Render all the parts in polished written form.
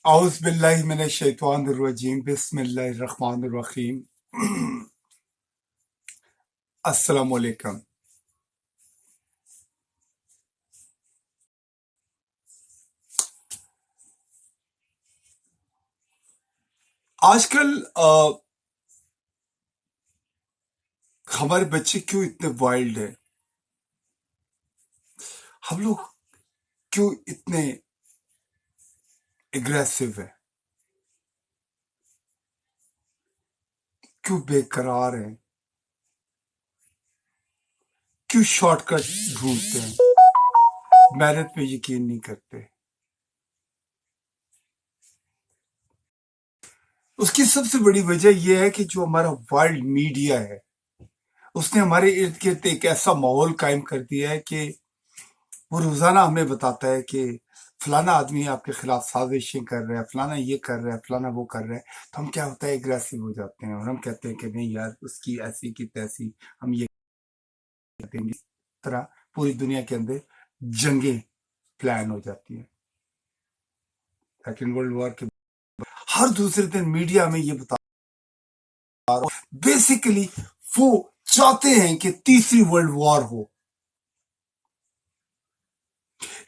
औज़ बिल्लाहि मिनश शैतानिर रजीम बिस्मिल्लाहिर रहमानिर रहीम। अस्सलाम वालेकुम। आजकल हमारे बच्चे क्यों इतने वाइल्ड है? हम लोग क्यों इतने एग्रेसिव है? क्यों बेकरार है? क्यों शॉर्टकट ढूंढते हैं? मेहनत पे यकीन नहीं करते। उसकी सबसे बड़ी वजह यह है कि जो हमारा वाइल्ड मीडिया है उसने हमारे इर्द गिर्द एक ऐसा माहौल कायम कर दिया है कि वो रोजाना हमें बताता है कि फलाना आदमी आपके खिलाफ साजिशें कर रहा है, फलाना ये कर रहा है, फलाना वो कर रहा है। तो हम क्या होता है, एग्रेसिव हो जाते हैं और हम कहते हैं कि नहीं यार, उसकी ऐसी की तैसी, हम ये देंगे। इस तरह पूरी दुनिया के अंदर जंगें प्लान हो जाती है। सेकेंड वर्ल्ड वॉर के हर दूसरे दिन मीडिया में ये बता रहा हूं, बेसिकली वो चाहते हैं कि तीसरी वर्ल्ड वॉर हो।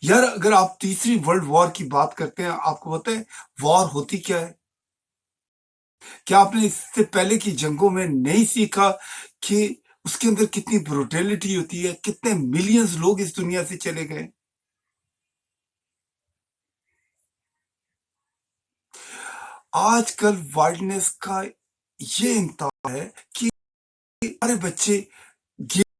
यार, अगर आप तीसरी वर्ल्ड वॉर की बात करते हैं, आपको पता है वॉर होती क्या है? क्या आपने इससे पहले की जंगों में नहीं सीखा कि उसके अंदर कितनी ब्रुटेलिटी होती है, कितने मिलियंस लोग इस दुनिया से चले गए? आजकल वाइल्डनेस का ये इंतहा है कि हमारे बच्चे गेमें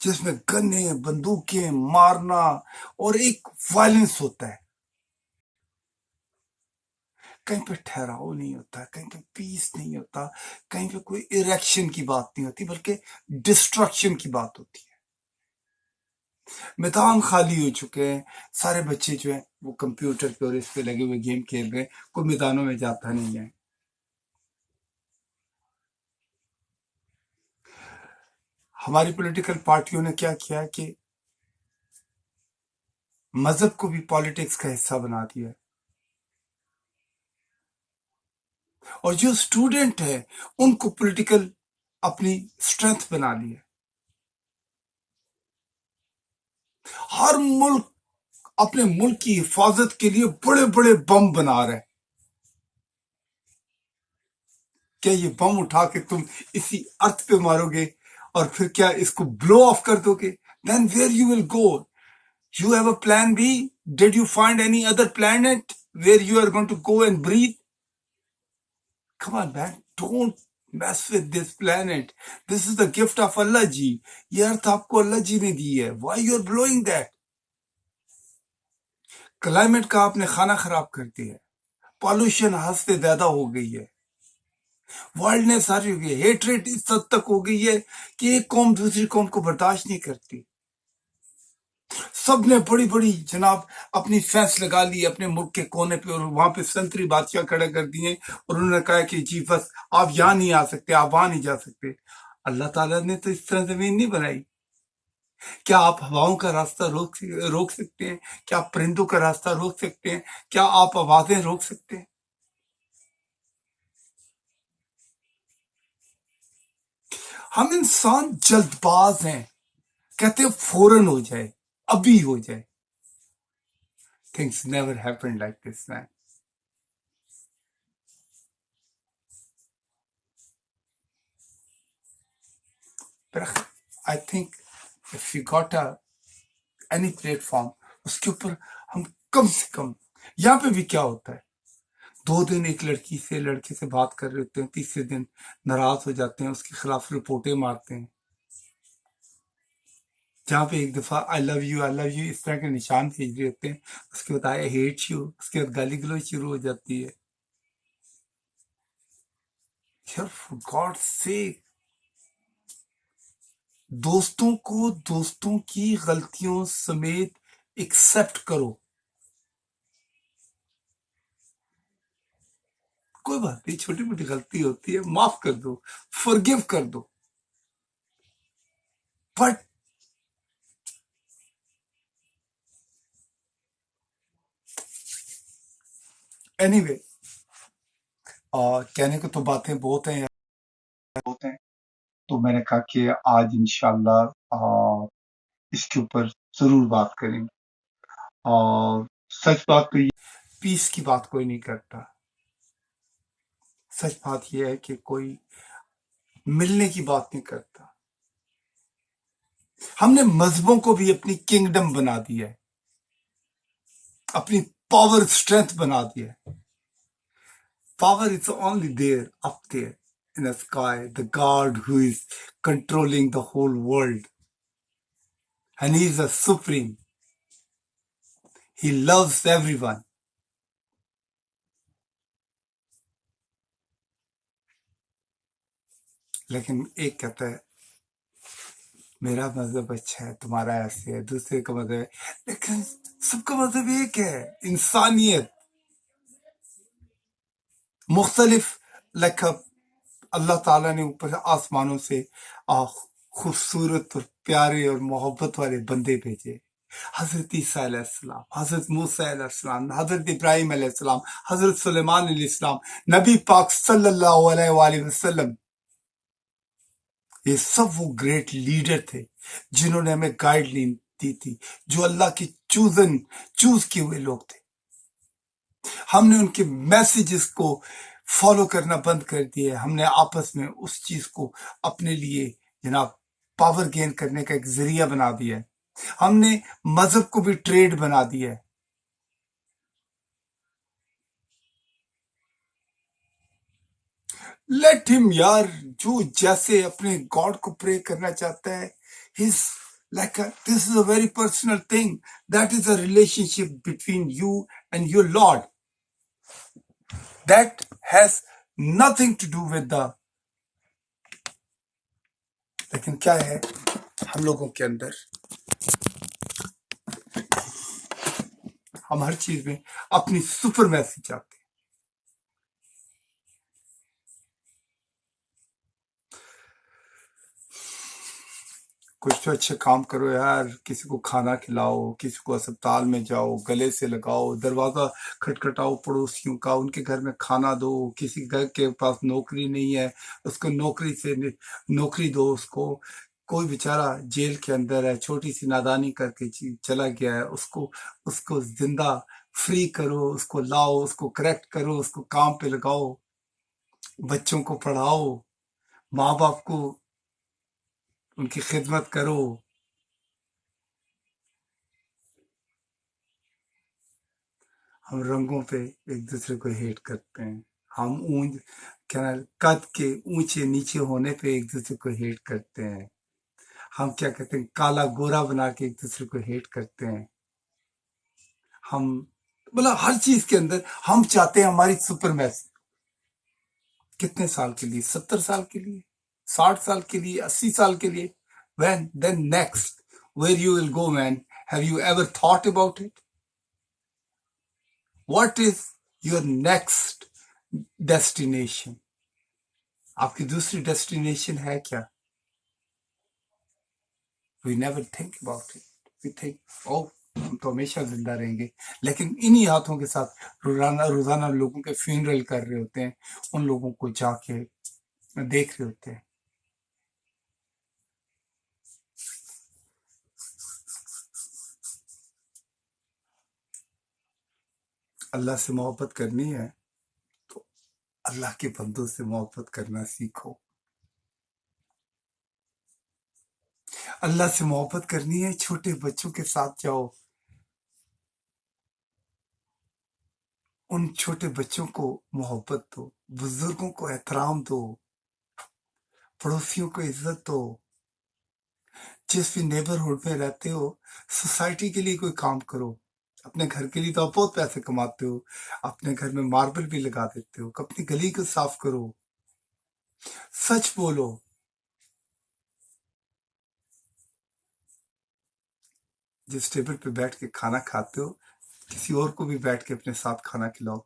जिसमें गन्ने, बंदूकें मारना और एक वायलेंस होता है। कहीं पे ठहराव नहीं होता, कहीं पे पीस नहीं होता, कहीं पे कोई इरेक्शन की बात नहीं होती, बल्कि डिस्ट्रक्शन की बात होती है। मैदान खाली हो चुके हैं, सारे बच्चे जो हैं वो कंप्यूटर पे और इस पे लगे हुए गेम खेल रहे हैं, कोई मैदानों में जाता नहीं है। हमारी पॉलिटिकल पार्टियों ने क्या किया कि मजहब को भी पॉलिटिक्स का हिस्सा बना दिया है, और जो स्टूडेंट है उनको पॉलिटिकल अपनी स्ट्रेंथ बना लिया। हर मुल्क अपने मुल्क की हिफाजत के लिए बड़े बड़े बम बना रहे हैं। क्या ये बम उठा के तुम इसी अर्थ पे मारोगे और फिर क्या इसको ब्लो ऑफ कर दोगे? Then where you will go? You have a plan B? Did you find any other planet where you are going to go and breathe? Come on, man. Don't mess with this planet. This is the gift of Allah ji. ये अर्थ आपको अल्लाह जी ने दी है. Why you are blowing that? Climate का आपने खाना खराब कर दिया है. पॉल्यूशन हद से ज्यादा हो गई है. वाइल्डनेस सारी हो गई है. हेट्रेट इस हद तक हो गई है कि एक कौम दूसरी कौम को बर्दाश्त नहीं करती. सबने बड़ी बड़ी जनाब अपनी फेंस लगा ली अपने मुल्क के कोने पे, और वहां पे संतरी बादशाह खड़े कर दिए और उन्होंने कहा कि जी बस आप यहां नहीं आ सकते, आप वहां नहीं जा सकते। अल्लाह ताला ने तो इस तरह जमीन नहीं बनाई। क्या आप हवाओं का रास्ता रोक सकते हैं? क्या आप परिंदों का रास्ता रोक सकते हैं? क्या आप आवाजें रोक सकते हैं? हम इंसान जल्दबाज हैं, कहते हैं फौरन हो जाए, अभी हो जाए। Things never happen like this, man. I think if you got a any platform, उसके ऊपर हम कम से कम, यहाँ पे भी क्या होता है, 2 दिन एक लड़की से लड़के से बात कर रहे होते हैं, तीसरे दिन नाराज हो जाते हैं, उसके खिलाफ रिपोर्टें मारते हैं। जहाँ पे एक दफा आई लव यू इस तरह के निशान भेज रहे होते हैं, उसके बाद आई हेट यू, उसके बाद गाली गलौज शुरू हो जाती है। यार फॉर गॉड से, दोस्तों को दोस्तों की गलतियों समेत एक्सेप्ट करो। कोई बात नहीं, छोटी मोटी गलती होती है, माफ कर दो, फॉरगिव कर दो। बट एनीवे, कहने को तो बातें बहुत हैं, तो मैंने कहा कि आज इंशाल्लाह इसके ऊपर जरूर बात करेंगे। और सच बात तो ये, पीस की बात कोई नहीं करता। सच बात यह है कि कोई मिलने की बात नहीं करता। हमने मजहबों को भी अपनी किंगडम बना दिया है, अपनी पावर स्ट्रेंथ बना दिया है। Power is only there, up there in the sky, the God who is controlling the whole world. And He is the supreme. He loves everyone. लेकिन एक कहता है मेरा मजहब अच्छा है, तुम्हारा ऐसे है, दूसरे का मजहब है, लेकिन सबका मजहब एक है, इंसानियत। मुख्तलिफ लेखा अल्लाह ताला ने ऊपर आसमानों से खूबसूरत और प्यारे और मोहब्बत वाले बंदे भेजे। हजरत ईसा अलैहिस्सलाम, हजरत मूसा अलैहिस्सलाम, हजरत इब्राहिम अलैहिस्सलाम, हजरत सुलेमान अलैहिस्सलाम, नबी पाक सल्लल्लाहु अलैहि वसल्लम, ये सब वो ग्रेट लीडर थे जिन्होंने हमें गाइडलाइन दी थी, जो अल्लाह की चूज किए हुए लोग थे। हमने उनके मैसेजेस को फॉलो करना बंद कर दिया। हमने आपस में उस चीज को अपने लिए जनाब पावर गेन करने का एक जरिया बना दिया है। हमने मजहब को भी ट्रेड बना दिया है। लेट हिम यार, जो जैसे अपने गॉड को प्रे करना चाहता है, his like this is a very personal thing. That is a relationship between you and your Lord. That has nothing to do with the, लेकिन क्या है हम लोगों के अंदर, हम हर चीज में अपनी सुपर मैसेज चाहते हैं। कुछ तो अच्छे काम करो यार, किसी को खाना खिलाओ, किसी को अस्पताल में जाओ, गले से लगाओ, दरवाजा खटखटाओ पड़ोसियों का, उनके घर में खाना दो। किसी घर के पास नौकरी नहीं है, उसको नौकरी दो उसको। कोई बेचारा जेल के अंदर है, छोटी सी नादानी करके चला गया है, उसको जिंदा फ्री करो, उसको लाओ, उसको करेक्ट करो, उसको काम पे लगाओ, बच्चों को पढ़ाओ, माँ बाप को उनकी खिदमत करो। हम रंगों पे एक दूसरे को हेट करते हैं। हम कद के ऊंचे नीचे होने पे एक दूसरे को हेट करते हैं। हम क्या कहते हैं, काला गोरा बना के एक दूसरे को हेट करते हैं। हम मतलब हर चीज के अंदर हम चाहते हैं हमारी सुपर मैसेज। कितने साल के लिए? 70 साल के लिए, 60 साल के लिए, 80 साल के लिए? When then next where you will go, man? Have you ever thought about it? What is your next destination? आपकी दूसरी डेस्टिनेशन है क्या? We never think about it. We think, oh, हम तो हमेशा जिंदा रहेंगे। लेकिन इन्हीं हाथों के साथ रोजाना लोगों के फ्यूनरल कर रहे होते हैं, उन लोगों को जाके देख रहे होते हैं। अल्लाह से मोहब्बत करनी है तो अल्लाह के बंदों से मोहब्बत करना सीखो। अल्लाह से मोहब्बत करनी है, छोटे बच्चों के साथ जाओ, उन छोटे बच्चों को मोहब्बत दो, बुजुर्गों को एहतराम दो, पड़ोसियों को इज्जत दो। जिस भी नेबरहुड में रहते हो, सोसाइटी के लिए कोई काम करो। अपने घर के लिए तो आप बहुत पैसे कमाते हो, अपने घर में मार्बल भी लगा देते हो, अपनी गली को साफ करो, सच बोलो। जिस टेबल पे बैठ के खाना खाते हो, किसी और को भी बैठ के अपने साथ खाना खिलाओ।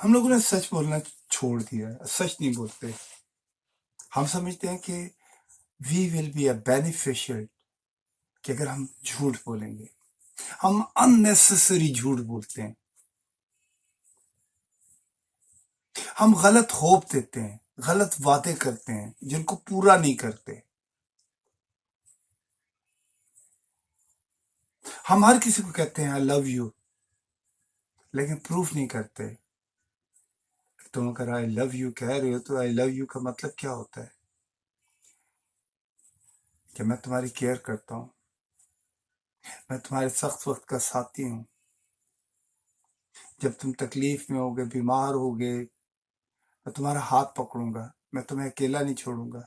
हम लोगों ने सच बोलना छोड़ दिया है, सच नहीं बोलते। हम समझते हैं कि we will be a beneficial कि अगर हम झूठ बोलेंगे, हम अननेसेसरी झूठ बोलते हैं, हम गलत होप देते हैं, गलत वादे करते हैं जिनको पूरा नहीं करते। हम हर किसी को कहते हैं आई लव यू, लेकिन प्रूफ नहीं करते। तुम अगर आई लव यू कह रहे हो तो आई लव यू का मतलब क्या होता है? कि मैं तुम्हारी केयर करता हूं, मैं तुम्हारे सख्त वक्त का साथी हूं, जब तुम तकलीफ में होगे, बीमार होगे, मैं तुम्हारा हाथ पकड़ूंगा, मैं तुम्हें अकेला नहीं छोड़ूंगा,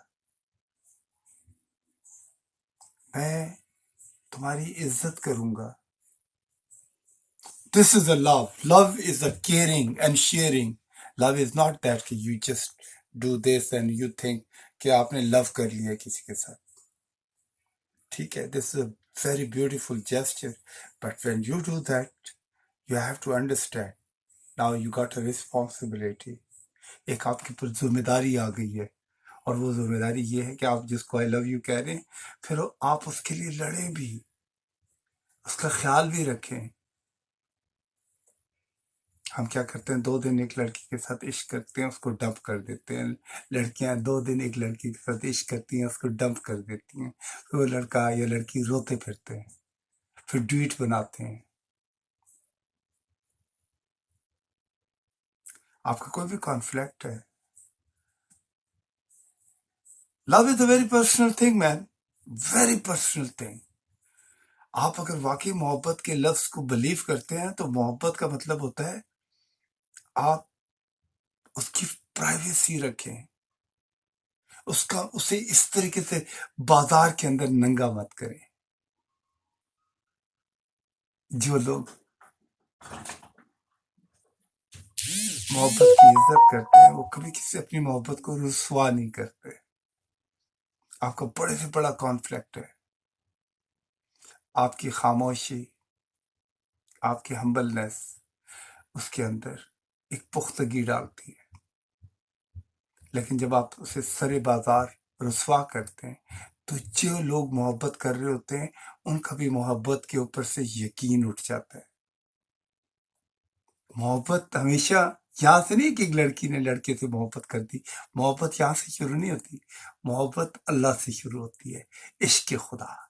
मैं तुम्हारी इज्जत करूंगा। This is a love. Love is a caring and sharing. Love is not that कि you just do this and you think कि आपने love कर लिया किसी के साथ। ठीक है, this is a very beautiful gesture, but when you do that, you have to understand. Now you got a responsibility. एक आपके ऊपर जिम्मेदारी आ गई है, और वो जिम्मेदारी ये है कि आप जिसको आई लव यू कह रहे हैं, फिर आप उसके लिए लड़ें भी, उसका ख्याल भी रखें। हम क्या करते हैं, 2 दिन एक लड़की के साथ इश्क करते हैं, उसको डंप कर देते हैं। लड़कियां 2 दिन एक लड़की के साथ इश्क करती हैं, उसको डंप कर देती हैं। फिर वो लड़का या लड़की रोते फिरते हैं, फिर ट्वीट बनाते हैं। आपका कोई भी कॉन्फ्लिक्ट है, love is a very personal thing man, very personal thing. आप अगर वाकई मोहब्बत के लफ्ज को बिलीव करते हैं तो मोहब्बत का मतलब होता है आप उसकी प्राइवेसी रखें, उसे इस तरीके से बाजार के अंदर नंगा मत करें। जो लोग मोहब्बत की इज्जत करते हैं वो कभी किसी अपनी मोहब्बत को रुस्वा नहीं करते। आपका बड़े से बड़ा कॉन्फ्लिक्ट है आपकी खामोशी, आपकी हम्बलनेस उसके अंदर एक पुख्तगी डालती है। लेकिन जब आप उसे सरे बाजार रुस्वा करते हैं तो जो लोग मोहब्बत कर रहे होते हैं उनका भी मोहब्बत के ऊपर से यकीन उठ जाता है। मोहब्बत हमेशा यहाँ से नहीं कि एक लड़की ने लड़के से मोहब्बत कर दी, मोहब्बत यहाँ से शुरू नहीं होती, मोहब्बत अल्लाह से शुरू होती है। इश्क खुदा,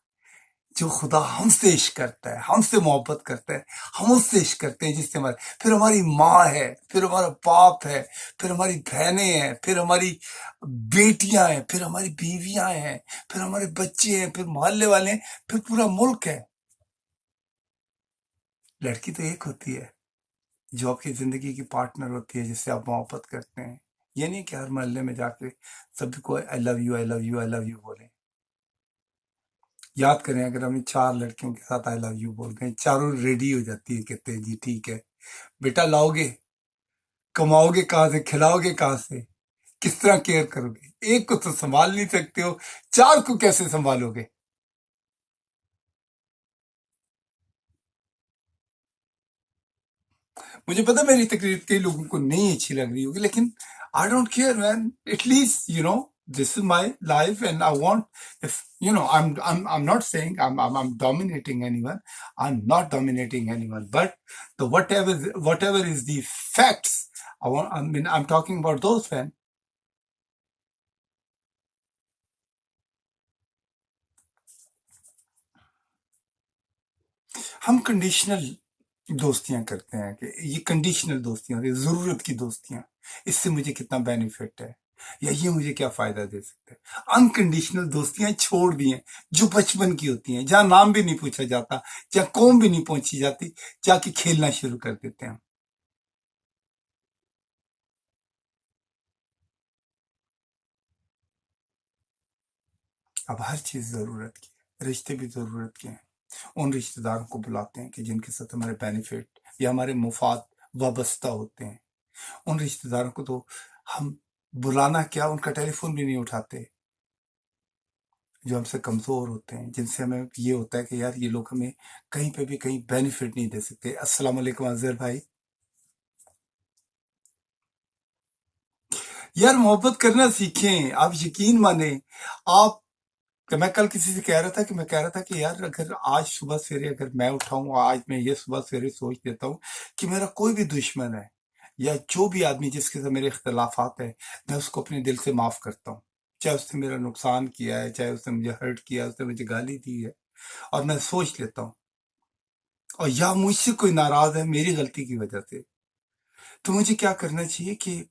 जो खुदा हमसे इश्क करता है, हमसे मोहब्बत करता है, हम उससे इश्क करते हैं जिससे हमारे, फिर हमारी माँ है, फिर हमारा बाप है, फिर हमारी बहनें हैं, फिर हमारी बेटियां हैं, फिर हमारी बीवियां हैं, फिर हमारे बच्चे हैं, फिर मोहल्ले वाले हैं, फिर पूरा मुल्क है। लड़की तो एक होती है जो आपकी जिंदगी की पार्टनर होती है, जिससे आप मोहब्बत करते हैं। ये नहीं कि हर मोहल्ले में जाके सभी को I love you I love you I love you बोले। याद करें, अगर हमें 4 लड़कियों के साथ आई लव यू बोल रहे हैं, चारों रेडी हो जाती है, कहते हैं जी ठीक है बेटा, लाओगे, कमाओगे कहाँ से, खिलाओगे कहाँ से, किस तरह केयर करोगे, एक को तो संभाल नहीं सकते हो, 4 को कैसे संभालोगे? मुझे पता मेरी तकरीर कई लोगों को नहीं अच्छी लग रही होगी, लेकिन I don't care man, at least this is my life and I want, if I'm not saying I'm dominating anyone, I'm not dominating anyone, but the whatever is the facts, I'm talking about those men. हम conditional दोस्तियां करते हैं कि ये conditional दोस्तियां होती है, जरूरत की दोस्तियां, इससे मुझे कितना बेनिफिट है या ये मुझे क्या फायदा दे सकता है। अनकंडीशनल दोस्तियां छोड़ दी हैं जो बचपन की होती हैं, जहां नाम भी नहीं पूछा जाता, जहां कौम भी नहीं पहुंची जाती, जाके खेलना शुरू कर देते हैं। अब हर चीज जरूरत की है, रिश्ते भी जरूरत के हैं। उन रिश्तेदारों को बुलाते हैं कि जिनके साथ हमारे बेनिफिट या हमारे मुफाद वाबस्ता होते हैं। उन रिश्तेदारों को तो हम बुलाना क्या, उनका टेलीफोन भी नहीं उठाते। जो हमसे कमजोर होते हैं, जिनसे हमें ये होता है कि यार ये लोग हमें कहीं पे भी कहीं बेनिफिट नहीं दे सकते। अस्सलाम वालेकुम अजहर भाई। यार मोहब्बत करना सीखें, आप यकीन माने, आप کہ میں کل کسی سے کہہ رہا تھا کہ یار اگر آج صبح سویرے اگر میں اٹھاؤں، آج میں یہ صبح سویرے سوچ دیتا ہوں کہ میرا کوئی بھی دشمن ہے یا جو بھی آدمی جس کے ساتھ میرے اختلافات ہیں، میں اس کو اپنے دل سے معاف کرتا ہوں، چاہے اس نے میرا نقصان کیا ہے، چاہے اس نے مجھے ہرٹ کیا، اس نے مجھے گالی دی ہے، اور میں سوچ لیتا ہوں، اور یا مجھ سے کوئی ناراض ہے میری غلطی کی وجہ سے، تو مجھے کیا کرنا چاہیے کہ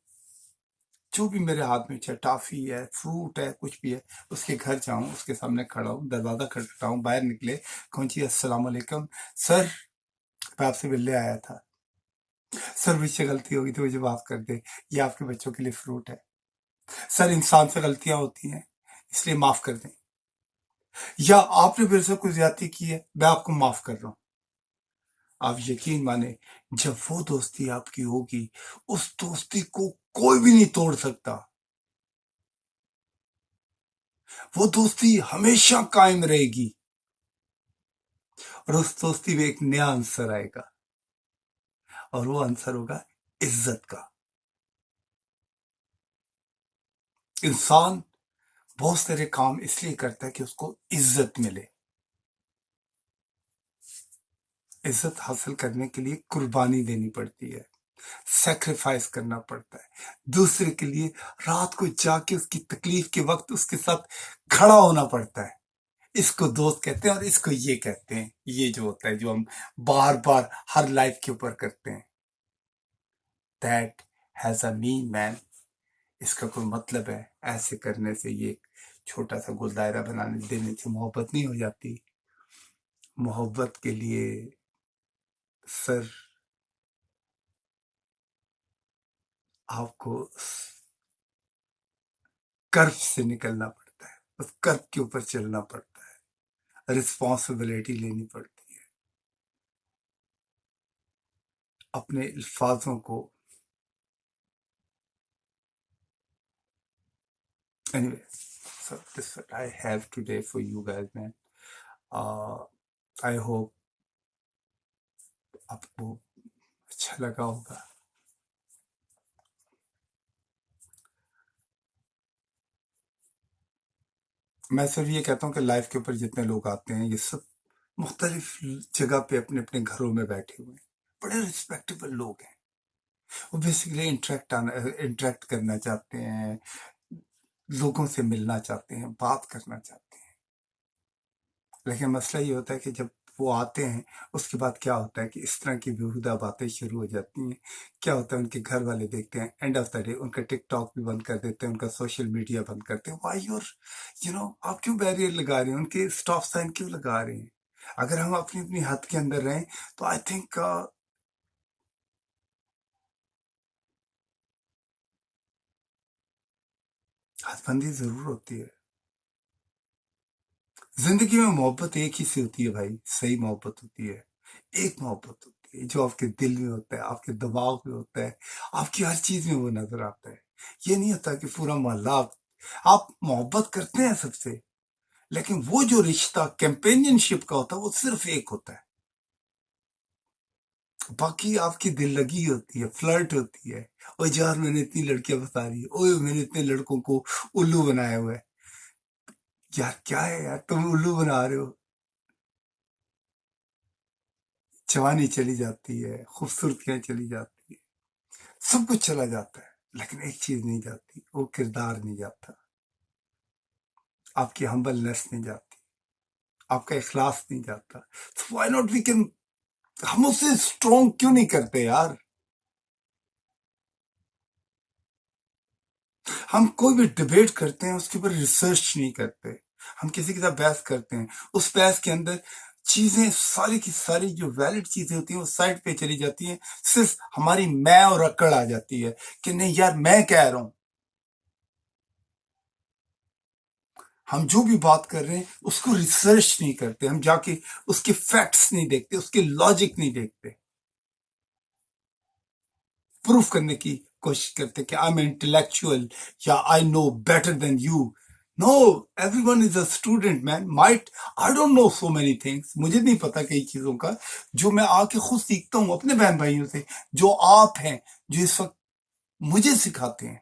جو بھی میرے ہاتھ میں چاہے ٹافی ہے، فروٹ ہے، کچھ بھی ہے، اس کے گھر جاؤں، اس کے سامنے کھڑا ہوں، دروازہ کھٹکھٹاؤں، باہر نکلے، کہوں جی السلام علیکم سر، میں آپ سے ملنے آیا تھا، سر مجھ سے غلطی ہوگی تو مجھے معاف کر دے، یہ آپ کے بچوں کے لیے فروٹ ہے، سر انسان سے غلطیاں ہوتی ہیں اس لیے معاف کر دیں، یا آپ نے میرے سے کوئی زیادتی کی ہے میں آپ کو معاف کر رہا ہوں۔ آپ یقین مانیں، جب وہ دوستی آپ کی ہوگی، اس دوستی کو کوئی بھی نہیں توڑ سکتا، وہ دوستی ہمیشہ قائم رہے گی، اور اس دوستی میں ایک نیا عنصر آئے گا، اور وہ عنصر ہوگا عزت کا۔ انسان بہت سارے کام اس لیے کرتا ہے کہ اس کو عزت ملے، عزت حاصل کرنے کے لیے قربانی دینی پڑتی ہے، سیکریفائس کرنا پڑتا ہے، دوسرے کے لیے رات کو جا کے اس کی تکلیف کے وقت اس کے ساتھ کھڑا ہونا پڑتا ہے۔ اس کو دوست کہتے ہیں اور اس کو یہ کہتے ہیں، یہ جو ہوتا ہے جو ہم بار بار ہر لائف کے اوپر کرتے ہیں، دیٹ ہیز اے مین مین، اس کا کوئی مطلب ہے، ایسے کرنے سے یہ چھوٹا سا گول دائرہ بنانے دینے سے محبت نہیں ہو جاتی۔ محبت کے لیے سر آپ کو کرب سے نکلنا پڑتا ہے، اس کرب کے اوپر چلنا پڑتا ہے، رسپانسبلٹی لینی پڑتی ہے، اپنے الفاظوں کو anyway, so this is what I have today for you guys, man. I hope آپ کو اچھا لگا ہوگا۔ میں صرف یہ کہتا ہوں کہ لائف کے اوپر جتنے لوگ آتے ہیں یہ سب مختلف جگہ پہ اپنے اپنے گھروں میں بیٹھے ہوئے ہیں، بڑے ریسپیکٹیبل لوگ ہیں، وہ بیسیکلی انٹریکٹ کرنا چاہتے ہیں، لوگوں سے ملنا چاہتے ہیں، بات کرنا چاہتے ہیں، لیکن مسئلہ یہ ہوتا ہے کہ جب وہ آتے ہیں اس کے بعد کیا ہوتا ہے کہ اس طرح کی بیہودہ باتیں شروع ہو جاتی ہیں۔ کیا ہوتا ہے، ان کے گھر والے دیکھتے ہیں، اینڈ آف دا ڈے ان کا ٹک ٹاک بھی بند کر دیتے ہیں، ان کا سوشل میڈیا بند کرتے ہیں۔ وائی آپ کیوں بیریئر لگا رہے ہیں، ان کے اسٹاپ سائن کیوں لگا رہے ہیں؟ اگر ہم اپنی اپنی حد کے اندر رہیں تو آئی تھنک حد بندی ضرور ہوتی ہے۔ زندگی میں محبت ایک ہی سے ہوتی ہے بھائی، صحیح محبت ہوتی ہے، ایک محبت ہوتی ہے جو آپ کے دل میں ہوتا ہے، آپ کے دماغ میں ہوتا ہے، آپ کی ہر چیز میں وہ نظر آتا ہے۔ یہ نہیں ہوتا کہ پورا محلہ آپ محبت کرتے ہیں سب سے، لیکن وہ جو رشتہ کمپینین شپ کا ہوتا ہے وہ صرف ایک ہوتا ہے، باقی آپ کی دل لگی ہوتی ہے، فلرٹ ہوتی ہے، اور یار میں نے اتنی لڑکیاں بتا رہی ہے، اوہ میں نے اتنے لڑکوں کو الو بنایا ہوا ہے۔ یار کیا ہے یار، تم الو بنا رہے ہو، جوانی چلی جاتی ہے، خوبصورتیاں چلی جاتی ہے، سب کچھ چلا جاتا ہے، لیکن ایک چیز نہیں جاتی، وہ کردار نہیں جاتا، آپ کی ہمبلنس نہیں جاتی، آپ کا اخلاص نہیں جاتا۔ وائی ناٹ وی کین، ہم اسے اسٹرانگ کیوں نہیں کرتے یار؟ ہم کوئی بھی ڈبیٹ کرتے ہیں اس کے اوپر ریسرچ نہیں کرتے، ہم کسی کے ساتھ بحث کرتے ہیں، اس بحث کے اندر چیزیں ساری کی ساری جو ویلڈ چیزیں ہوتی ہیں وہ سائڈ پہ چلی جاتی ہیں، صرف ہماری میں اور اکڑ آ جاتی ہے کہ نہیں یار میں کہہ رہا ہوں۔ ہم جو بھی بات کر رہے ہیں اس کو ریسرچ نہیں کرتے، ہم جا کے اس کے فیکٹس نہیں دیکھتے، اس کے لاجک نہیں دیکھتے، پروف کرنے کی کوشش کرتے کہ آئی ایم انٹلیکچوئل یا I know better than you. No, every one is a student man, might I don't know so many things, مجھے نہیں پتا کئی چیزوں کا جو میں آ کے خود سیکھتا ہوں اپنے بہن بھائیوں سے، جو آپ ہیں جو اس وقت مجھے سکھاتے ہیں۔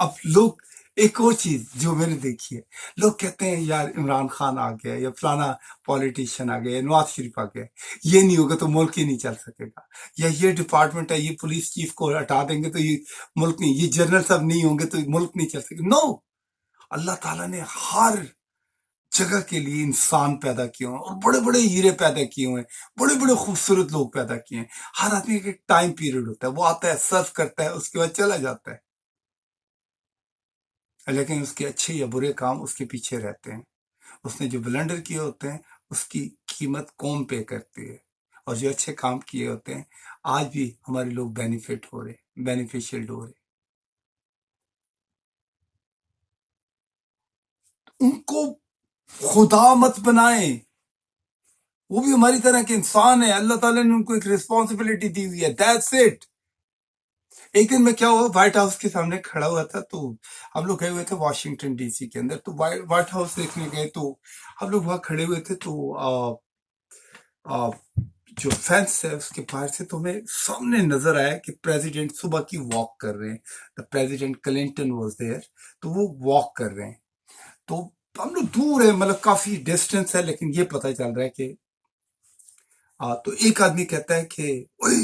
अब लोग, एक और चीज जो मैंने देखी है, लोग कहते हैं यार इमरान खान आ गया या फलाना पॉलिटिशियन आ गया या नवाज शरीफ आ गया, ये नहीं होगा तो मुल्क ही नहीं चल सकेगा, या ये डिपार्टमेंट है, ये पुलिस चीफ को हटा देंगे तो ये मुल्क नहीं, ये जनरल सब नहीं होंगे तो मुल्क नहीं चल सकेगा। नो, अल्लाह ताला ने हर जगह के लिए इंसान पैदा किए हुए हैं और बड़े बड़े हीरे पैदा किए हुए हैं, बड़े बड़े खूबसूरत लोग पैदा किए हैं। हर आदमी का एक टाइम पीरियड होता है, वो आता है सर्व करता है, उसके बाद चला जाता है, लेकिन उसके अच्छे या बुरे काम उसके पीछे रहते हैं। उसने जो ब्लंडर किए होते हैं उसकी कीमत कौम पे करती है, और जो अच्छे काम किए होते हैं आज भी हमारे लोग बेनिफिट हो रहे, बेनिफिशियल हो रहे, उनको खुदा मत बनाए, वो भी हमारी तरह के इंसान है, अल्लाह ताला ने उनको एक रिस्पॉन्सिबिलिटी दी हुई है, दैट्स इट। एक दिन मैं क्या हुआ, व्हाइट हाउस के सामने खड़ा हुआ था, तो हम लोग गए हुए थे वॉशिंगटन डीसी के अंदर, तो व्हाइट हाउस देखने गए, तो हम लोग वहां खड़े हुए थे, तो आ, जो फेंस है उसके बाहर से तो हमें सामने नजर आया कि प्रेसिडेंट सुबह की वॉक कर रहे हैं, the president Clinton was there, तो वो वॉक कर रहे हैं, तो हम लोग दूर है, मतलब काफी डिस्टेंस है, लेकिन ये पता चल रहा है कि तो एक आदमी कहता है कि ओए,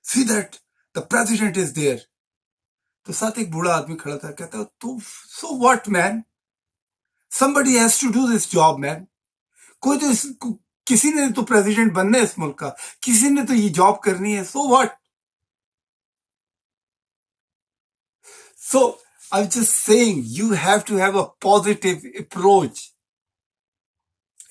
see that the president is there, तो साथ एक बूढ़ा आदमी खड़ा था, कहता है तो so what man, somebody has to do this job man, कोई तो किसी ने तो प्रेसिडेंट बनना है इस मुल्क का, किसी ने तो ये जॉब करनी है, so what. So I am just saying you have to have a positive approach.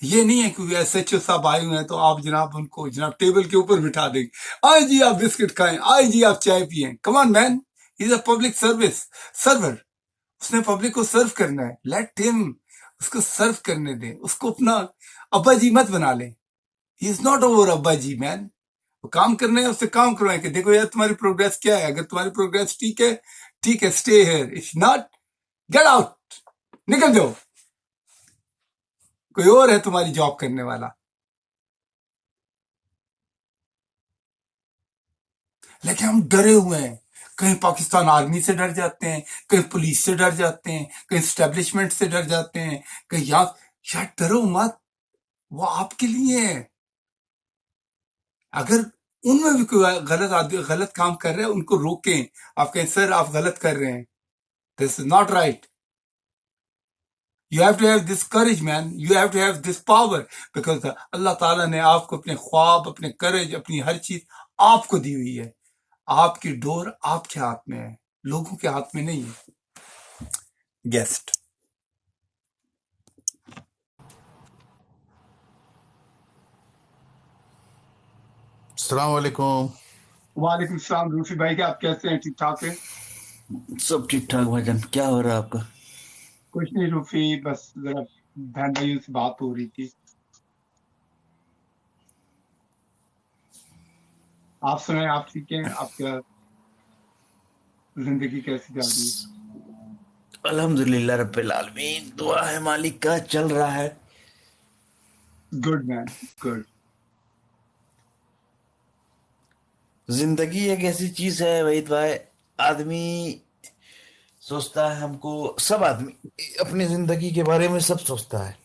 ये नहीं है कि एसएचओ साहब आए हुए हैं तो आप जनाब उनको जनाब टेबल के ऊपर बिठा देंगे, आए जी आप बिस्किट खाएं, आए जी आप चाय पिए, come on man, is a public service server, उसने पब्लिक को सर्व करना है, लेट हिम, उसको सर्व करने दें, उसको अपना अब्बा जी मत बना ले, ही इज नॉट ओवर अब्बा जी मैन, वो काम करना है, उससे काम करवाएं कि देखो यार तुम्हारी प्रोग्रेस क्या है, अगर तुम्हारी प्रोग्रेस ठीक है stay here, if not get out, निकल जाओ, कोई और है तुम्हारी जॉब करने वाला। लेकिन हम डरे हुए हैं, कहीं पाकिस्तान आर्मी से डर जाते हैं, कहीं पुलिस से डर जाते हैं, कहीं स्टैब्लिशमेंट से डर जाते हैं, कहीं यार डरो मत, वो आपके लिए है। अगर उनमें भी कोई गलत काम कर रहे हैं, उनको रोकें, आप कहें सर आप गलत कर रहे हैं, this is not right, you have to have this courage man, you have to have this power, because Allah ताला ने आपको अपने ख्वाब, अपने करेज, अपनी हर चीज आपको दी हुई है, आपकी डोर आपके हाथ में है, लोगों के हाथ में नहीं है। गेस्ट। अस्सलाम वालेकुम। वालेकुम सलाम रूफी भाई, क्या आप कैसे हैं, ठीक ठाक है? सब ठीक ठाक भाईजान, क्या हो रहा है आपका? कुछ नहीं रूफी, बस जरा बहन भाइयों से बात हो रही थी। आप सुनाए, आप ठीक हैं? आपका जिंदगी कैसी जा रही है? अल्हम्दुलिल्लाह रब्बिल आलमीन, दुआ है मालिक का, चल रहा है। Good man, good. जिंदगी एक ऐसी चीज है वहीद भाई, आदमी सोचता है, हमको सब आदमी अपनी जिंदगी के बारे में सब सोचता है।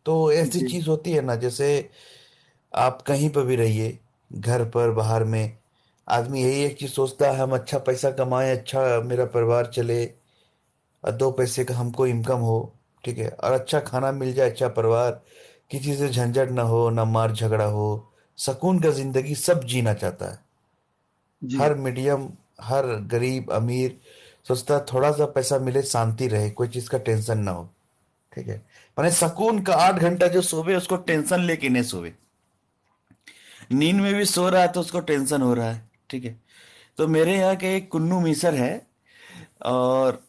तो ऐसी जी चीज होती है ना, जैसे आप कहीं पर भी रहिए, घर पर बाहर में, आदमी यही एक चीज सोचता है, हम अच्छा पैसा कमाएं, अच्छा मेरा परिवार चले, और दो पैसे का हमको इनकम हो, ठीक है, और अच्छा खाना मिल जाए, अच्छा परिवार, किसी से झंझट ना हो, ना मार झगड़ा हो, सुकून का जिंदगी सब जीना चाहता है। जी हर मीडियम, हर गरीब अमीर सोचता है थोड़ा सा पैसा मिले, शांति रहे, कोई चीज का टेंशन ना हो, ठीक है। माने सुकून का 8 घंटा जो सोवे उसको टेंशन लेके नहीं सोवे, नींद में भी सो रहा है तो उसको टेंशन हो रहा है, ठीक है। तो मेरे यहाँ के एक कुन्नू मिसर है, और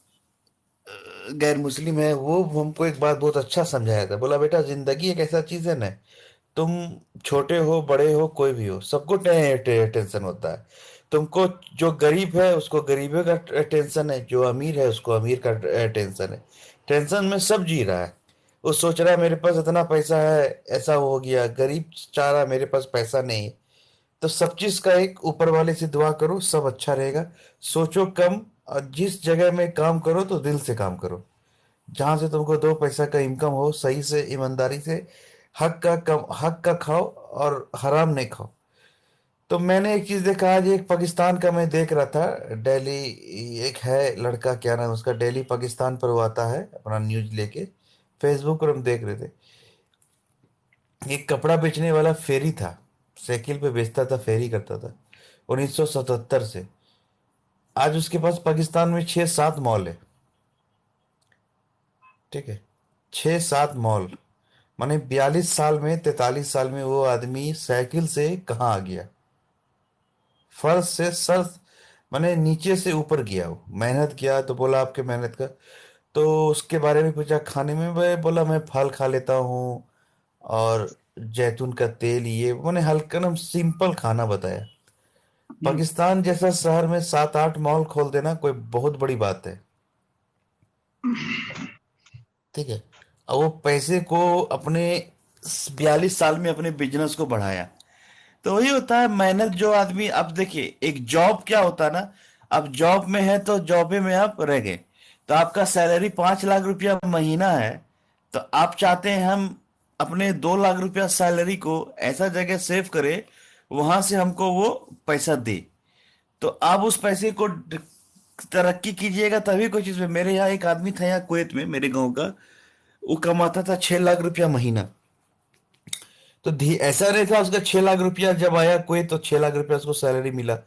गैर मुस्लिम है, वो हमको एक बात बहुत अच्छा समझाया था, बोला बेटा जिंदगी एक ऐसा चीज है ना, तुम छोटे हो बड़े हो कोई भी हो, सबको टेंशन होता है। तुमको जो गरीब है उसको गरीबी का टेंशन है, जो अमीर है उसको अमीर का टेंशन है, टेंशन में सब जी रहा है। वो सोच रहा है मेरे पास इतना पैसा है, ऐसा हो गया, गरीब चाह रहा है मेरे पास पैसा नहीं है। तो सब चीज का एक ऊपर वाले से दुआ करो, सब अच्छा रहेगा, सोचो कम, और जिस जगह में काम करो तो दिल से काम करो, जहां से तुमको 2 पैसा का इनकम हो, सही से ईमानदारी से, हक का खाओ और हराम नहीं खाओ। तो मैंने एक चीज देखा, आज एक पाकिस्तान का मैं देख रहा था, दिल्ली, एक है लड़का, क्या नाम है उसका, दिल्ली पाकिस्तान पर वो आता है अपना न्यूज लेके, फेसबुक पर हम देख रहे थे। एक कपड़ा बेचने वाला फेरी था, साइकिल पे बेचता था, फेरी करता था 1977 से। आज उसके पास पाकिस्तान में 6-7 मॉल है। ठीक है, 6-7 मॉल। माने 42 साल में, 43 साल में वो आदमी साइकिल से कहाँ आ गया, फर्श से सर, माने नीचे से ऊपर गया। वो मेहनत किया, तो बोला आपके मेहनत का, तो उसके बारे में पूछा खाने में, मैं बोला मैं फल खा लेता हूँ और जैतून का तेल, ये मैंने हल्का ना सिंपल खाना बताया। हम्म, पाकिस्तान जैसा शहर में 7-8 मॉल खोल देना कोई बहुत बड़ी बात है। ठीक है, और वो पैसे को अपने 42 साल में अपने बिजनेस को बढ़ाया। तो वही होता है मेहनत, जो आदमी, अब देखिए एक जॉब क्या होता है ना, अब जॉब में है तो जॉबे में आप रह गए, तो आपका सैलरी 5 लाख रुपया महीना है, तो आप चाहते हैं हम अपने 2 लाख रुपया सैलरी को ऐसा जगह सेव करें, वहां से हमको वो पैसा दे। तो आप उस पैसे को तरक्की कीजिएगा तभी कोई चीज में। मेरे यहाँ एक आदमी था, यहाँ कुवैत में, मेरे गांव का, वो कमाता था 6 लाख रुपया महीना। तो ऐसा नहीं था, उसका 6 लाख रुपया जब आया कोई, तो 6 लाख रुपया उसको सैलरी मिला।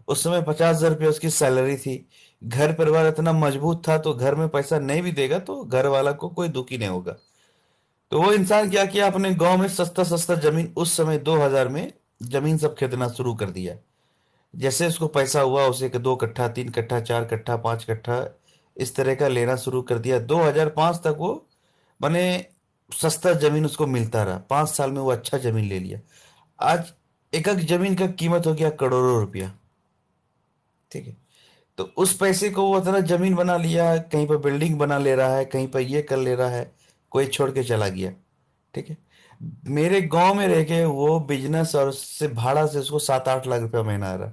उस समय 50,000 रुपया उसकी सैलरी थी। घर परिवार इतना मजबूत था, तो घर में पैसा नहीं भी देगा तो घर वाला को कोई दुखी नहीं होगा। तो वो इंसान क्या किया, अपने गांव में सस्ता सस्ता जमीन, उस समय 2000 में जमीन सब खरीदना शुरू कर दिया। जैसे उसको पैसा हुआ, उसे 2 कट्ठा, 3 कट्ठा, 4 कट्ठा, 5 कट्ठा, इस तरह का लेना शुरू कर दिया। 2005 तक वो, माने, सस्ता जमीन उसको मिलता रहा। 5 साल में वो अच्छा जमीन ले लिया। आज एक एक जमीन का कीमत हो गया करोड़ों रुपया। ठीक है, तो उस पैसे को वो इतना जमीन बना लिया, कहीं पर बिल्डिंग बना ले रहा है, कहीं पर ये कर ले रहा है, कोई छोड़ के चला गया। ठीक है, मेरे गांव में रह के वो बिजनेस और उससे भाड़ा से उसको 7-8 लाख रुपया महीना आ रहा।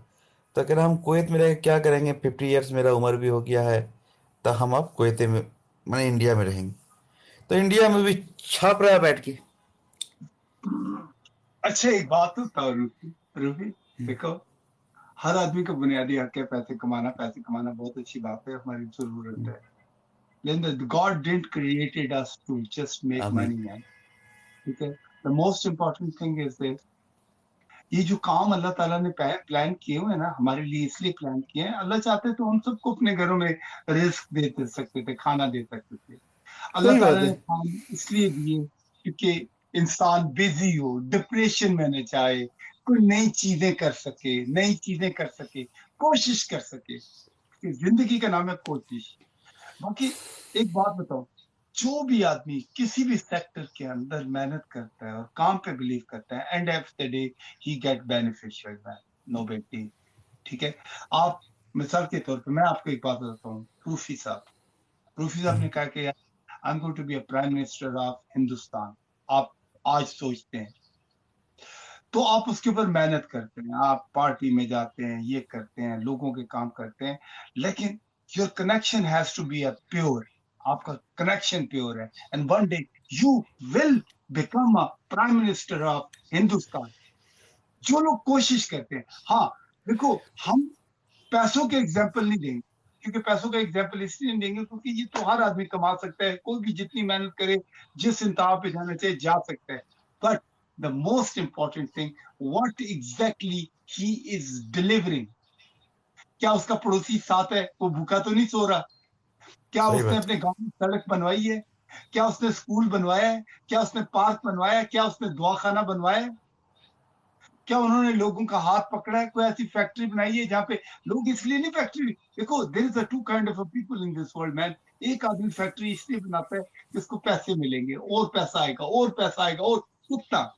तो कह रहा हम कुवैत में रह के क्या करेंगे, 50 ईयर्स मेरा उम्र भी हो गया है, तो हम अब कुवैत में, मैंने इंडिया में रहेंगे। तो इंडिया में भी छाप रहा है बैठ के। अच्छा एक बात तो बताओ रूफी, रूफी देखो, हर आदमी का बुनियादी हक है पैसे कमाना। पैसे कमाना बहुत अच्छी बात है, हमारी जरूरत है। लेकिन God didn't created us to just make आमीन। Money man. ठीक है, the most important thing is this, ये जो काम अल्लाह ताला ने प्लान किए हुए हैं ना हमारे लिए, इसलिए प्लान किए हैं। अल्लाह चाहते तो हम सबको अपने घरों में रिस्क दे सकते थे, खाना दे सकते थे। अल्लाह सही बात ताला है। ने काम इसलिए दिए क्योंकि इंसान बिजी हो, डिप्रेशन में न जाए, कोई नई चीजें कर सके, नई चीजें कर सके, कोशिश कर सके। जिंदगी का नाम है कोशिश। बाकी एक बात बताओ, जो भी आदमी किसी भी सेक्टर के अंदर मेहनत करता है और काम पे बिलीव करता है, end of the day he get beneficial man, no big deal. ठीक है, आप मिसाल के तौर पे मैं आपको एक बात बताता हूँ, रूफी साहब, रूफी साहब ने कहा कि I am going to be a prime minister of Hindustan. आप आज सोचते हैं तो आप उसके ऊपर मेहनत करते हैं, आप पार्टी में जाते हैं, ये करते हैं, लोगों के काम करते हैं, लेकिन your connection has to be a pure. आपका कनेक्शन प्योर है, and one day you will become a prime minister of Hindustan. जो लोग कोशिश करते हैं, हाँ देखो, हम पैसों के एग्जाम्पल नहीं देंगे, क्योंकि पैसों का एग्जाम्पल इसलिए नहीं देंगे क्योंकि ये तो हर आदमी कमा सकता है, कोई भी जितनी मेहनत करे, जिस इंतहा पे जाना चाहिए जा सकता है। But the most important thing, what exactly he is delivering. क्या उसका पड़ोसी साथ है, वो भूखा तो नहीं सो रहा? क्या सही उसने बात अपने गांव में सड़क बनवाई है? क्या उसने स्कूल बनवाया है? क्या उसने पार्क बनवाया है? क्या उसने दवाखाना बनवाया है? क्या उन्होंने लोगों का हाथ पकड़ा है? कोई ऐसी फैक्ट्री बनाई है जहाँ पे लोग, इसलिए नहीं फैक्ट्री, देखो there is a two kind of people in this world man. एक आदमी फैक्ट्री इसलिए बनाता है कि उसको पैसे मिलेंगे, और पैसा आएगा, और पैसा आएगा, और उतना।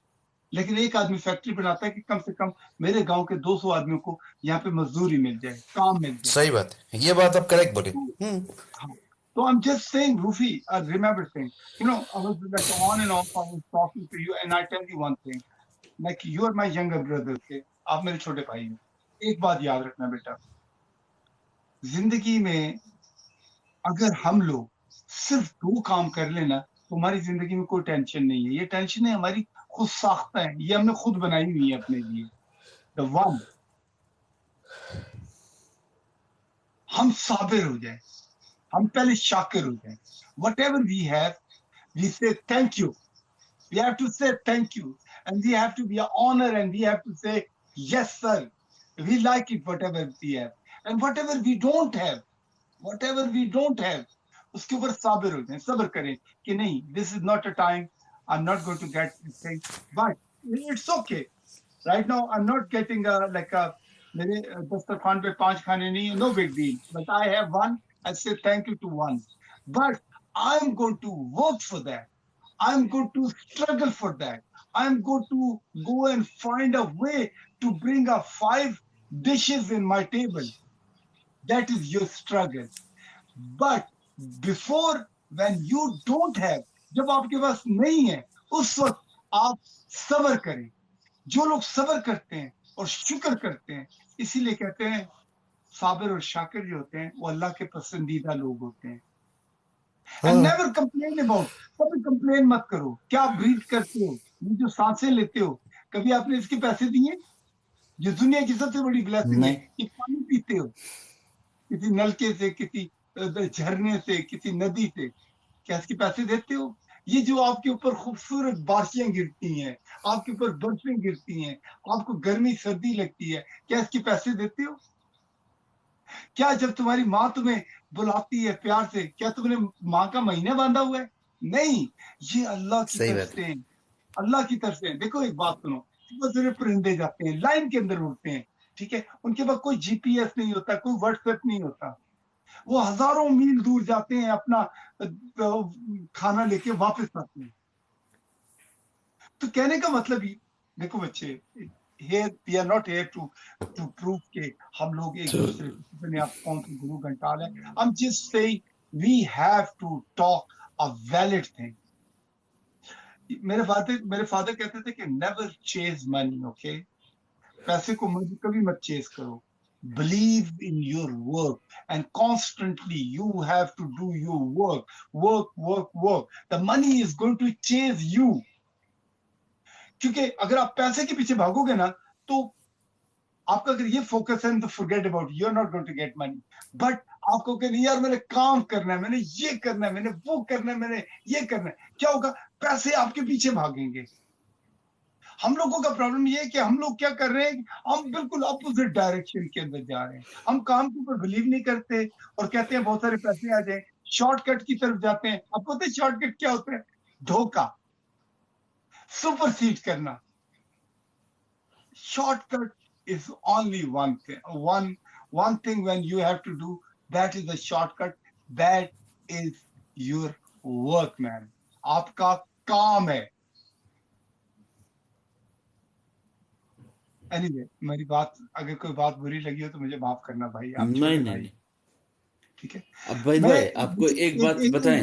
लेकिन एक आदमी फैक्ट्री बनाता है कि कम से कम मेरे गांव के 200 आदमियों को यहाँ पे मजदूरी मिल जाए, काम मिल जाए। सही बात है, ये बात आप करेक्ट बोले। तो हाँ, तो I'm just saying, Rufi, I remember saying, I was like on and off, I was talking to you, and I tell you one thing, like you are my younger brother, okay? आप मेरे छोटे भाई हो। एक बात याद रखना बेटा, जिंदगी में अगर हम लोग सिर्फ 2 काम कर लेना तो हमारी जिंदगी में कोई टेंशन नहीं है। ये टेंशन है हमारी खुद साख्ता है, ये हमने खुद बनाई हुई है अपने लिए। द वन, हम साबिर हो जाए, हम पहले शाकिर हो जाए। Whatever we have, we say thank you. We have to say thank you, and we have to be an honor, and we have to say yes, sir. We like it, whatever we have, and whatever we don't have, उसके ऊपर साबिर हो जाएं, सब्र करें कि नहीं, this is not a time, I'm not going to get this thing, but it's okay. Right now, I'm not getting like a मेरे दस्तरखान पे 5 खाने नहीं है, no big deal. But I have one, I say thank you to one. But I'm going to work for that. I'm going to struggle for that. I'm going to go and find a way to bring up 5 dishes in my table. That is your struggle. But before, when you don't have, जब आपके पास नहीं है, उस वक्त आप सब्र करें। जो लोग सब्र करते हैं और शुक्र करते हैं, इसीलिए कहते हैं साबिर और शाकिर जो होते हैं वो अल्लाह के पसंदीदा लोग होते हैं। एंड नेवर कंप्लेन अबाउट, कभी कंप्लेन मत करो। क्या आप ब्रीथ करते हो, ये जो सांसें लेते हो, कभी आपने इसके पैसे दिए? ये दुनिया की सबसे बड़ी ब्लेसिंग है। ये पानी पीते हो किसी नलके से, किसी झरने से, किसी नदी से, क्या इसके पैसे देते हो? ये जो आपके ऊपर खूबसूरत बारिशें गिरती हैं, आपके ऊपर बर्फें गिरती हैं, आपको गर्मी सर्दी लगती है, क्या इसके पैसे देते हो? क्या जब तुम्हारी माँ तुम्हें बुलाती है प्यार से, क्या तुमने माँ का महीना बांधा हुआ है? नहीं, ये अल्लाह की सही तरफ बात से है, अल्लाह की तरफ से है। देखो एक बात सुनो, बहुत सारे परिंदे जाते हैं, लाइन के अंदर उड़ते हैं, ठीक है, उनके पास कोई जीपीएस नहीं होता, कोई व्हाट्सएप नहीं होता, वो हजारों मील दूर जाते हैं, अपना खाना लेके वापस आते हैं। तो कहने का मतलब ही, देखो बच्चे, here we are not here to prove के हम लोग एक दूसरे को पता नहीं आप कौन सा गुरु घंटाल है। I'm just saying we have to talk a valid thing. मेरे फादर कहते थे कि never chase money, okay? पैसे को कभी मत चेस करो। Believe in your work and constantly you have to do your work. The money is going to chase you. क्योंकि अगर आप पैसे के पीछे भागोगे ना तो आपका अगर ये फोकस है तो forget about, you are not going to get money. But आपको कहना यार मैंने काम करना है, मैंने ये करना है, मैंने वो करना है, मैंने ये करना है, क्या होगा? पैसे आपके पीछे भागेंगे। हम लोगों का प्रॉब्लम ये है कि हम लोग क्या कर रहे हैं, हम बिल्कुल अपोजिट डायरेक्शन के अंदर जा रहे हैं। हम काम के ऊपर बिलीव नहीं करते और कहते हैं बहुत सारे पैसे आ जाए, शॉर्टकट की तरफ जाते हैं। अब पता है शॉर्टकट क्या होता है? धोखा, सुपरसीड करना। Shortcut is only one thing. One thing when you have to do, that is the shortcut. That is your work, man. आपका काम है। Anyway, मेरी बात, अगर कोई बात बुरी लगी हो तो मुझे माफ करना भाई, आप नहीं छोटे नहीं भाई, नहीं। ठीक है। अब वहीद मैं भाई आपको एक बात बताएं।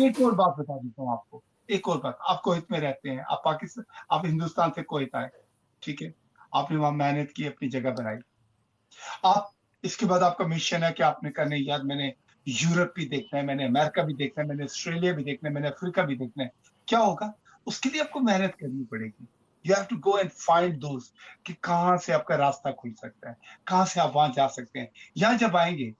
एक और बात बता देता हूँ आपको। एक और बात, आप कोहित में रहते हैं, आप पाकिस्तान, आप हिंदुस्तान से कोहित आए, ठीक है, आपने वहां मेहनत की, अपनी जगह बनाई। आप, इसके बाद आपका मिशन है कि आपने कहा नहीं यार मैंने यूरोप भी देखना है, मैंने अमेरिका भी देखना है, मैंने ऑस्ट्रेलिया भी देखना है, मैंने अफ्रीका भी देखना है। क्या होगा? उसके लिए आपको मेहनत करनी पड़ेगी। You have to go and find दोस्त कि कहाँ से आपका रास्ता खुल सकता है, कहाँ से आप वहां जा सकते हैं। यहाँ जब आएंगे,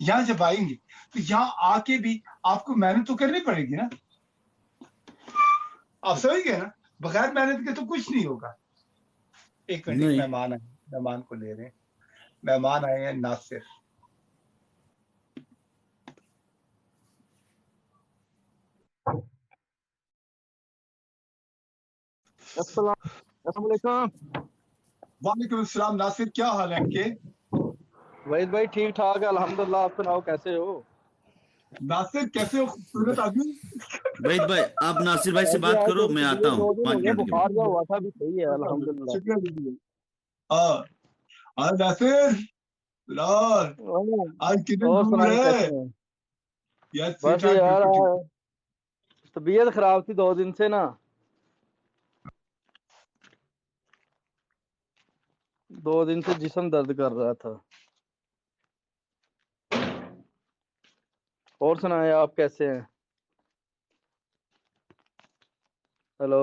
यहाँ जब आएंगे तो यहाँ आके भी आपको मेहनत तो करनी पड़ेगी ना। आप समझ गए ना? बगैर मेहनत के तो कुछ नहीं होगा। एक मिनट, एक नहीं। मेहमान आए, मेहमान को ले रहे हैं। मेहमान आए हैं नासिर। अस्सलाम वालेकुम। वालेकुम अस्सलाम। नासिर, क्या हाल है आपके? वहीद भाई ठीक ठाक है अल्हम्दुलिल्लाह, आप सुनाओ कैसे हो? नासिर कैसे हो खूबसूरत आदमी? वहीद भाई आप नासिर भाई से ऐसे बात यार करो, तेरी मैं आता तबीयत हूँ 2 दिन हो 5 गए, मिनट के बाद। बुखार जो हुआ था अभी सही है अल्हम्दुलिल्लाह। शुक्रिया दीजिए। हाँ हाँ नासिर, फिलहाल और आज कितने और दूर सुनाई है? कैसे हैं? यार ठीक बस ठाक, यार बिल्कुल ठीक। तबीयत खराब थी 2 दिन से ना। 2 दिन से जिस्म दर्द कर रहा था। और सुनाए, आप कैसे हैं? हेलो।